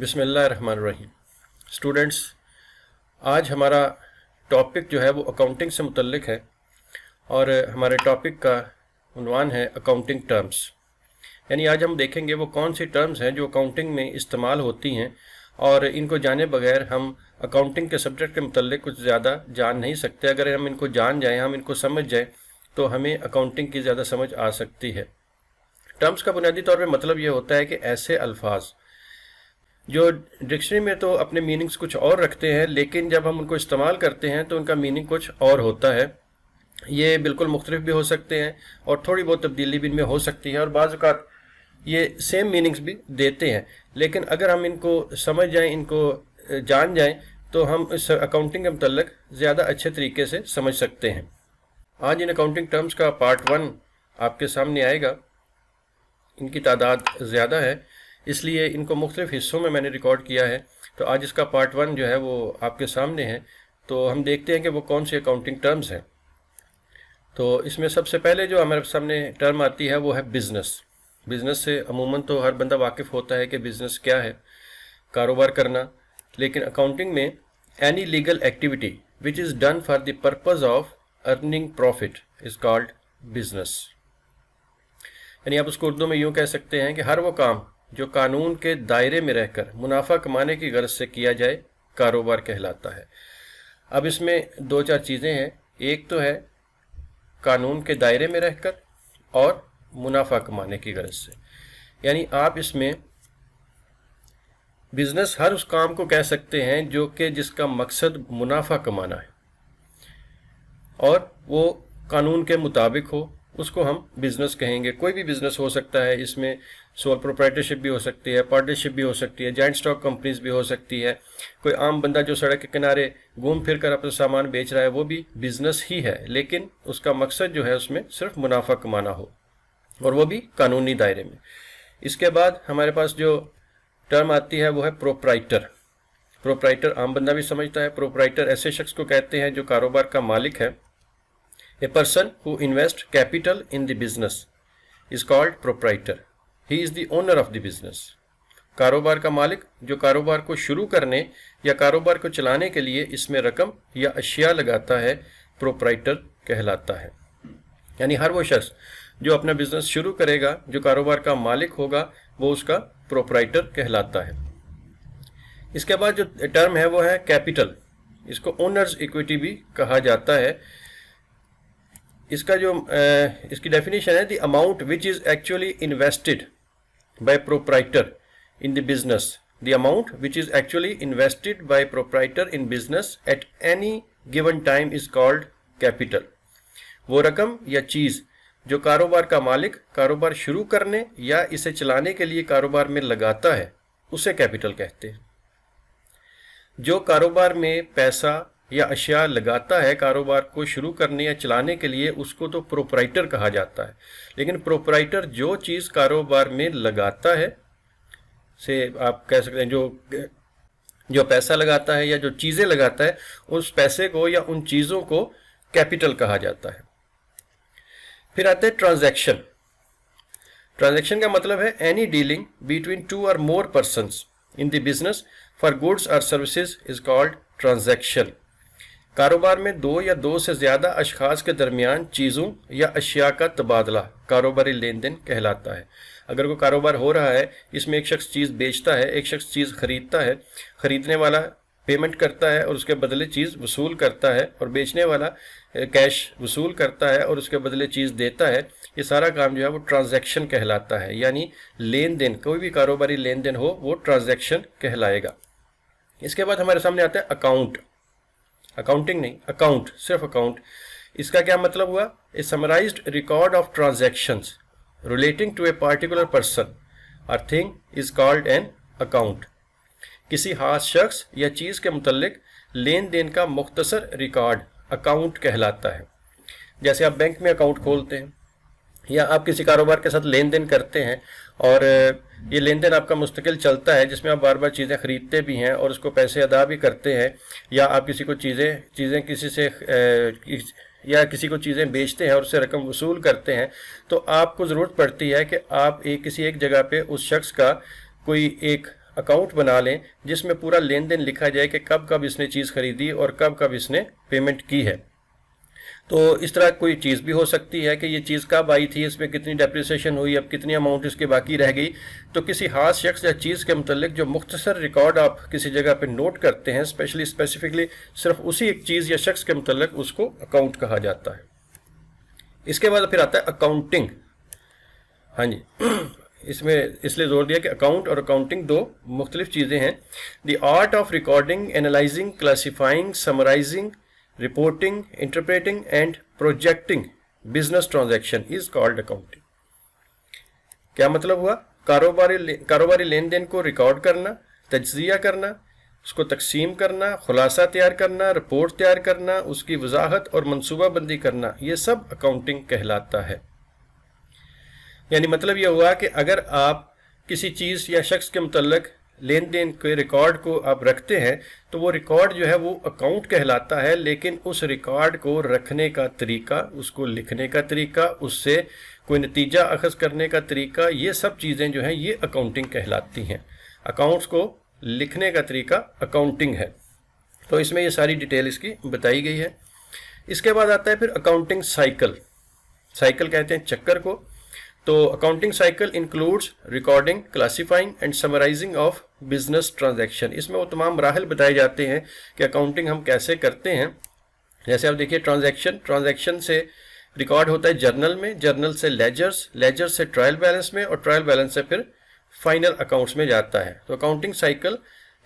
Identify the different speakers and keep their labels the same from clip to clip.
Speaker 1: बिस्मिल्लाहिर्रहमानिर्रहीम। स्टूडेंट्स, आज हमारा टॉपिक जो है वो अकाउंटिंग से मुतल्लिक है और हमारे टॉपिक का उन्वान है अकाउंटिंग टर्म्स। यानी आज हम देखेंगे वो कौन सी टर्म्स हैं जो अकाउंटिंग में इस्तेमाल होती हैं और इनको जाने बगैर हम अकाउंटिंग के सब्जेक्ट के मुतल्लिक कुछ ज़्यादा जान नहीं सकते। अगर हम इनको जान जाएँ, हम इनको समझ जाएँ तो हमें अकाउंटिंग की ज़्यादा समझ आ सकती है। टर्म्स का बुनियादी तौर पर मतलब ये होता है कि ऐसे अल्फाज जो डिक्शनरी में तो अपने मीनिंग्स कुछ और रखते हैं, लेकिन जब हम उनको इस्तेमाल करते हैं तो उनका मीनिंग कुछ और होता है। ये बिल्कुल मुख्तलिफ भी हो सकते हैं और थोड़ी बहुत तब्दीली भी इनमें हो सकती है और बाज़ औक़ात ये सेम मीनिंग्स भी देते हैं। लेकिन अगर हम इनको समझ जाएं, इनको जान जाएं, तो हम इस अकाउंटिंग के मुतल्लिक ज़्यादा अच्छे तरीके से समझ सकते हैं। आज इन अकाउंटिंग टर्म्स का पार्ट 1 आपके सामने आएगा। इनकी तादाद ज़्यादा है, इसलिए इनको मुख्तलिफ हिस्सों में मैंने रिकॉर्ड किया है। तो आज इसका पार्ट 1 जो है वो आपके सामने है। तो हम देखते हैं कि वो कौन सी अकाउंटिंग टर्म्स हैं। तो इसमें सबसे पहले जो हमारे सामने टर्म आती है वो है बिज़नेस। बिज़नेस से अमूमन तो हर बंदा वाकिफ़ होता है कि बिज़नेस क्या है, कारोबार करना। लेकिन अकाउंटिंग में any legal activity which is done for the purpose of earning profit is called business. यानी आप उसको उर्दू में यूँ कह सकते हैं कि हर वो काम जो कानून के दायरे में रहकर मुनाफा कमाने की गर्ज से किया जाए, कारोबार कहलाता है। अब इसमें 2-4 चीज़ें हैं। एक तो है कानून के दायरे में रहकर और मुनाफा कमाने की गर्ज से। यानी आप इसमें बिज़नेस हर उस काम को कह सकते हैं जो कि जिसका मकसद मुनाफा कमाना है और वो कानून के मुताबिक हो, उसको हम बिज़नेस कहेंगे। कोई भी बिज़नेस हो सकता है। इसमें सोल प्रोप्राइटरशिप भी हो सकती है, पार्टनरशिप भी हो सकती है, जॉइंट स्टॉक कंपनीज भी हो सकती है। कोई आम बंदा जो सड़क के किनारे घूम फिर कर अपना सामान बेच रहा है वो भी बिज़नेस ही है, लेकिन उसका मकसद जो है उसमें सिर्फ मुनाफा कमाना हो और वो भी कानूनी दायरे में। इसके बाद हमारे पास जो टर्म आती है वो है प्रोप्राइटर। प्रोप्राइटर आम बंदा भी समझता है। प्रोप्राइटर ऐसे शख्स को कहते हैं जो कारोबार का मालिक है। A person who invests capital in the business is called proprietor. He is the owner of the business. कारोबार का मालिक जो कारोबार को शुरू करने या कारोबार को चलाने के लिए इसमें रकम या अशिया लगाता है, प्रोप्राइटर कहलाता है। यानी हर वो शख्स जो अपना बिजनेस शुरू करेगा, जो कारोबार का मालिक होगा, वो उसका प्रोप्राइटर कहलाता है। इसके बाद जो टर्म है वो है कैपिटल। इसको ओनर्स इक्विटी भी कहा जाता है। इसका जो इसकी डेफिनेशन है, the amount which is actually invested bye proprietor in the business, the amount which is actually invested bye proprietor in business at any given time is called capital. वो रकम या चीज़ जो कारोबार का मालिक कारोबार शुरू करने या इसे चलाने के लिए कारोबार में लगाता है, उसे कैपिटल कहते हैं। जो कारोबार में पैसा या अशिया लगाता है कारोबार को शुरू करने या चलाने के लिए, उसको तो प्रोप्राइटर कहा जाता है। लेकिन प्रोप्राइटर जो चीज़ कारोबार में लगाता है, से आप कह सकते हैं जो पैसा लगाता है या जो चीज़ें लगाता है, उस पैसे को या उन चीज़ों को कैपिटल कहा जाता है। फिर आते हैं ट्रांजैक्शन। ट्रांजैक्शन का मतलब है any dealing between 2 or more persons in the business for goods or services is called transaction. कारोबार में 2 या 2 से ज़्यादा अशखास के दरमियान चीज़ों या अशिया का तबादला कारोबारी लेन देन कहलाता है। अगर कोई कारोबार हो रहा है, इसमें एक शख्स चीज़ बेचता है, एक शख्स चीज़ खरीदता है, खरीदने वाला पेमेंट करता है और उसके बदले चीज़ वसूल करता है, और बेचने वाला कैश वसूल करता है और उसके बदले चीज़ देता है, ये सारा काम जो है वो ट्रांजैक्शन कहलाता है। यानी लेन देन, कोई भी कारोबारी लेन देन हो वो ट्रांजैक्शन कहलाएगा। इसके बाद हमारे सामने आता है अकाउंट। अकाउंटिंग नहीं, अकाउंट, सिर्फ अकाउंट। इसका क्या मतलब हुआ? A summarized record of transactions relating to a particular person or thing is called an account. किसी खास शख्स या चीज़ के मुतल्लिक लेन देन का मुख्तसर रिकॉर्ड अकाउंट कहलाता है। जैसे आप बैंक में अकाउंट खोलते हैं या आप किसी कारोबार के साथ लेन देन करते हैं और ये लेन देन आपका मुस्तकिल चलता है, जिसमें आप बार बार चीज़ें ख़रीदते भी हैं और उसको पैसे अदा भी करते हैं, या आप किसी को चीज़ें किसी से या किसी को चीज़ें बेचते हैं और उससे रकम वसूल करते हैं, तो आपको ज़रूरत पड़ती है कि आप किसी एक जगह पे उस शख्स का कोई एक अकाउंट बना लें जिसमें पूरा लेन देन लिखा जाए कि कब कब इसने चीज़ खरीदी और कब कब इसने पेमेंट की है। तो इस तरह कोई चीज़ भी हो सकती है कि ये चीज़ कब आई थी, इसमें कितनी डेप्रिसिएशन हुई, अब कितनी अमाउंट इसकी बाकी रह गई। तो किसी खास शख्स या चीज़ के मतलब जो मुख्तसर रिकॉर्ड आप किसी जगह पे नोट करते हैं, स्पेसिफिकली सिर्फ उसी एक चीज़ या शख्स के मतलब, उसको अकाउंट कहा जाता है। इसके बाद फिर आता है अकाउंटिंग। हाँ जी, इसमें इसलिए जोर दिया कि अकाउंट और अकाउंटिंग दो मुख्तलिफ चीज़ें हैं। The art of recording, analysing, classifying, summarising, reporting, interpreting and projecting business transaction is called accounting. क्या मतलब हुआ? कारोबारी लेन देन को रिकॉर्ड करना, तज्जिया करना, उसको तकसीम करना, खुलासा तैयार करना, रिपोर्ट तैयार करना, उसकी वजाहत और मनसूबाबंदी करना, ये सब अकाउंटिंग कहलाता है। यानी मतलब ये हुआ कि अगर आप किसी चीज़ या शख्स के मुतल्लिक लेन देन के रिकॉर्ड को आप रखते हैं तो वो रिकॉर्ड जो है वो अकाउंट कहलाता है, लेकिन उस रिकॉर्ड को रखने का तरीका, उसको लिखने का तरीका, उससे कोई नतीजा अखज़ करने का तरीका, ये सब चीज़ें जो हैं ये अकाउंटिंग कहलाती हैं। अकाउंट्स को लिखने का तरीका अकाउंटिंग है। तो इसमें ये सारी डिटेल इसकी बताई गई है। इसके बाद आता है फिर अकाउंटिंग साइकिल। साइकिल कहते हैं चक्कर को। तो accounting cycle includes recording, classifying and summarising of business transaction. इसमें वो तमाम मराहल बताए जाते हैं कि अकाउंटिंग हम कैसे करते हैं। जैसे आप देखिए ट्रांजैक्शन से रिकॉर्ड होता है जर्नल में, जर्नल से लेजर्स, लेजर से ट्रायल बैलेंस में, और ट्रायल बैलेंस से फिर फाइनल अकाउंट्स में जाता है। तो अकाउंटिंग साइकिल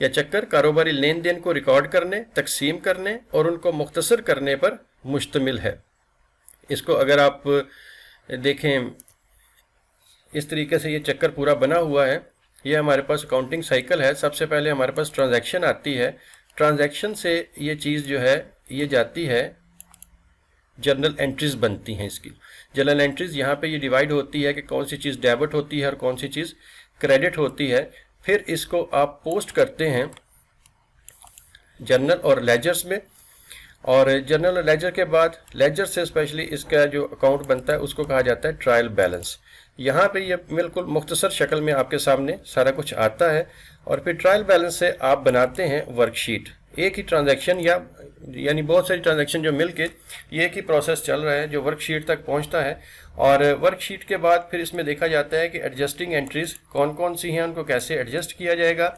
Speaker 1: या चक्कर कारोबारी लेन देन को रिकॉर्ड करने, तकसीम करने और उनको मुख्तसर करने पर मुश्तमिल है। इसको अगर आप देखें इस तरीके से, ये चक्कर पूरा बना हुआ है। ये हमारे पास अकाउंटिंग साइकिल है। सबसे पहले हमारे पास ट्रांजैक्शन आती है। ट्रांजैक्शन से ये चीज़ जो है ये जाती है, जर्नल एंट्रीज बनती हैं इसकी। जर्नल एंट्रीज यहाँ पे ये डिवाइड होती है कि कौन सी चीज़ डेबिट होती है और कौन सी चीज़ क्रेडिट होती है। फिर इसको आप पोस्ट करते हैं जर्नल और लेजर्स में, और जर्नल और लेजर के बाद लेजर से स्पेशली इसका जो अकाउंट बनता है उसको कहा जाता है ट्रायल बैलेंस। यहाँ पे ये बिल्कुल मुख्तसर शक्ल में आपके सामने सारा कुछ आता है। और फिर ट्रायल बैलेंस से आप बनाते हैं वर्कशीट। एक ही ट्रांजैक्शन यानी बहुत सारी ट्रांजैक्शन जो मिलके ये एक ही प्रोसेस चल रहा है जो वर्कशीट तक पहुँचता है। और वर्कशीट के बाद फिर इसमें देखा जाता है कि एडजस्टिंग एंट्रीज कौन कौन सी हैं, उनको कैसे एडजस्ट किया जाएगा।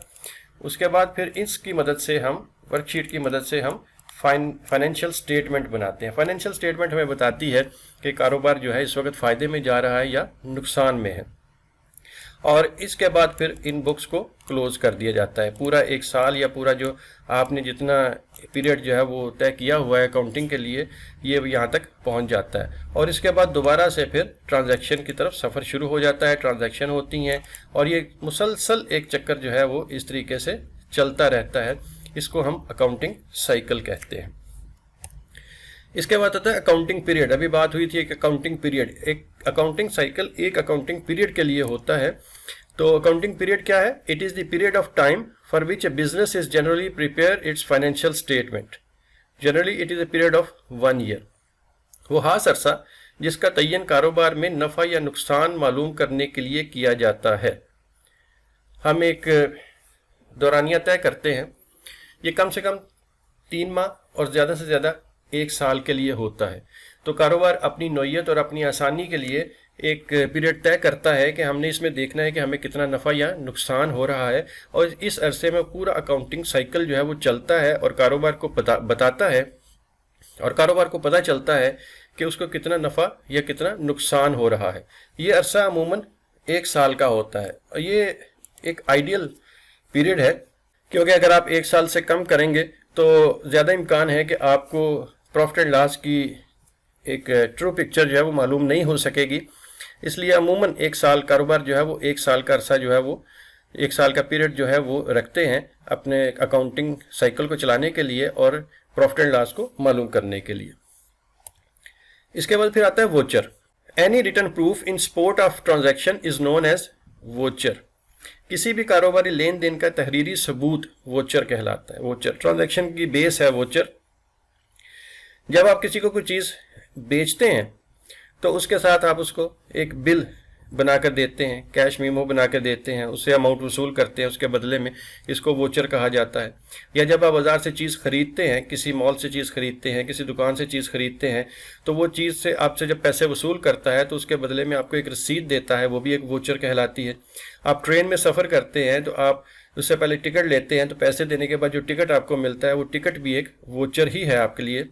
Speaker 1: उसके बाद फिर इसकी मदद से हम, वर्कशीट की मदद से हम फाइनेंशियल स्टेटमेंट बनाते हैं। फाइनेंशियल स्टेटमेंट हमें बताती है कि कारोबार जो है इस वक्त फ़ायदे में जा रहा है या नुकसान में है। और इसके बाद फिर इन बुक्स को क्लोज कर दिया जाता है। पूरा एक साल या पूरा जो आपने जितना पीरियड जो है वो तय किया हुआ है अकाउंटिंग के लिए, ये यहाँ तक पहुँच जाता है। और इसके बाद दोबारा से फिर ट्रांजैक्शन की तरफ सफ़र शुरू हो जाता है। ट्रांजैक्शन होती हैं और ये मुसलसल एक चक्कर जो है वो इस तरीके से चलता रहता है। इसको हम अकाउंटिंग साइकिल कहते हैं। इसके बाद आता है अकाउंटिंग पीरियड। अभी बात हुई थी एक अकाउंटिंग पीरियड, एक अकाउंटिंग साइकिल एक अकाउंटिंग पीरियड के लिए होता है। तो अकाउंटिंग पीरियड क्या है? It is the period of time for which A business is generally prepare it's financial statement. Generally it is a period of 1 year. वो खास अरसा जिसका तयन कारोबार में नफ़ा या नुकसान मालूम करने के लिए किया जाता है। हम एक दौरानिया तय करते हैं, ये कम से कम 3 माह और ज़्यादा से ज़्यादा 1 साल के लिए होता है। तो कारोबार अपनी नौयत और अपनी आसानी के लिए एक पीरियड तय करता है कि हमने इसमें देखना है कि हमें कितना नफ़ा या नुकसान हो रहा है, और इस अरसे में पूरा अकाउंटिंग साइकिल जो है वो चलता है और कारोबार को बताता है, और कारोबार को पता चलता है कि उसको कितना नफ़ा या कितना नुकसान हो रहा है। ये अरसा अमूमन 1 साल का होता है। और ये एक आइडियल पीरियड है, क्योंकि अगर आप 1 साल से कम करेंगे तो ज़्यादा इम्कान है कि आपको प्रॉफिट एंड लॉस की एक ट्रू पिक्चर जो है वो मालूम नहीं हो सकेगी। इसलिए अमूमन 1 साल कारोबार जो है वो 1 साल का अरसा जो है वो 1 साल का पीरियड जो है वो रखते हैं अपने अकाउंटिंग साइकिल को चलाने के लिए और प्रॉफिट एंड लॉस को मालूम करने के लिए। इसके बाद फिर आता है voucher. Any written proof in support of transaction is known as voucher. किसी भी कारोबारी लेन देन का तहरीरी सबूत वोचर कहलाता है। वोचर ट्रांजैक्शन की बेस है वोचर। जब आप किसी को कोई चीज़ बेचते हैं तो उसके साथ आप उसको एक बिल बना कर देते हैं, कैश मीमो बना कर देते हैं, उससे अमाउंट वसूल करते हैं उसके बदले में, इसको वोचर कहा जाता है। या जब आप बाज़ार से चीज़ खरीदते हैं, किसी मॉल से चीज़ खरीदते हैं, किसी दुकान से चीज़ खरीदते हैं, तो वो चीज़ से आपसे जब पैसे वसूल करता है तो उसके बदले में आपको एक रसीद देता है, वो भी एक वोचर कहलाती है। आप ट्रेन में सफ़र करते हैं तो आप उससे पहले टिकट लेते हैं, तो पैसे देने के बाद जो टिकट आपको मिलता है वो टिकट भी एक वोचर ही है आपके लिए।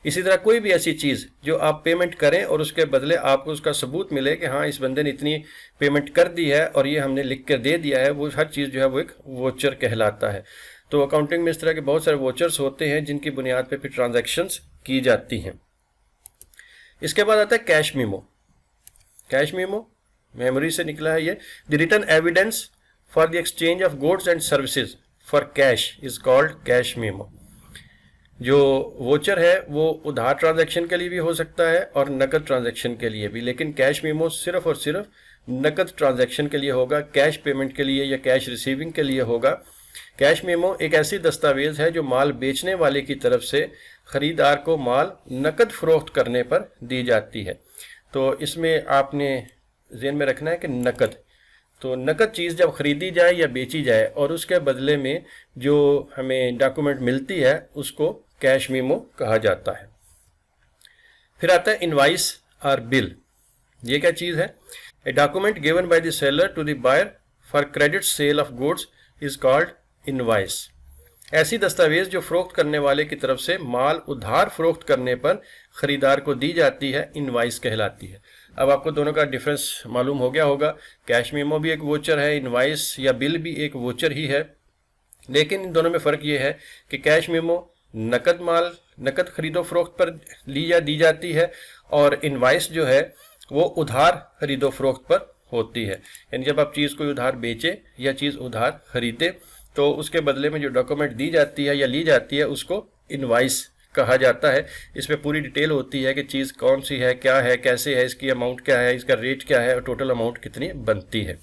Speaker 1: इसी तरह कोई भी ऐसी चीज़ जो आप पेमेंट करें और उसके बदले आपको उसका सबूत मिले कि हाँ इस बंदे ने इतनी पेमेंट कर दी है और ये हमने लिख कर दे दिया है, वो हर चीज़ जो है वो एक वोचर कहलाता है। तो अकाउंटिंग में इस तरह के बहुत सारे वोचर्स होते हैं जिनकी बुनियाद पर फिर ट्रांजैक्शंस की जाती हैं। इसके बाद आता है cash memo. Cash memo memory से निकला है ये। The written evidence for the exchange of goods and services for cash is called cash memo. जो वोचर है वो उधार ट्रांजैक्शन के लिए भी हो सकता है और नकद ट्रांजैक्शन के लिए भी, लेकिन कैश मीमो सिर्फ और सिर्फ नकद ट्रांजैक्शन के लिए होगा, कैश पेमेंट के लिए या कैश रिसीविंग के लिए होगा। कैश मीमो एक ऐसी दस्तावेज है जो माल बेचने वाले की तरफ से खरीदार को माल नकद फरोख्त करने पर दी जाती है। तो इसमें आपने ज़हन में रखना है कि नकद, तो नकद चीज़ जब खरीदी जाए या बेची जाए और उसके बदले में जो हमें डॉक्यूमेंट मिलती है उसको कैश मीमो कहा जाता है। फिर आता है इनवाइस और बिल। ये क्या चीज़ है? A document given by the seller to the buyer for credit sale of goods is called invoice. ऐसी दस्तावेज जो फरोख्त करने वाले की तरफ से माल उधार फरोख्त करने पर खरीदार को दी जाती है, इनवाइस कहलाती है। अब आपको दोनों का डिफरेंस मालूम हो गया होगा। कैश मीमो भी एक वोचर है, इनवाइस या बिल भी एक वोचर ही है, लेकिन इन दोनों में फ़र्क ये है कि कैश मीमो नकद माल, नकद खरीदो फरोख्त पर दी जाती है और इनवाइस जो है वो उधार खरीदो फरोख्त पर होती है। यानी जब आप चीज़ कोई उधार बेचे या चीज़ उधार खरीदे तो उसके बदले में जो डॉक्यूमेंट दी जाती है या ली जाती है उसको इनवाइस कहा जाता है। इसमें पूरी डिटेल होती है कि चीज़ कौन सी है, क्या है, कैसे है, इसकी अमाउंट क्या है, इसका रेट क्या है और टोटल अमाउंट कितनी बनती है।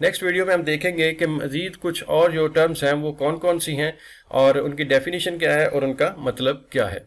Speaker 1: नेक्स्ट वीडियो में हम देखेंगे कि मज़ीद कुछ और जो टर्म्स हैं वो कौन कौन सी हैं और उनकी डेफिनेशन क्या है और उनका मतलब क्या है।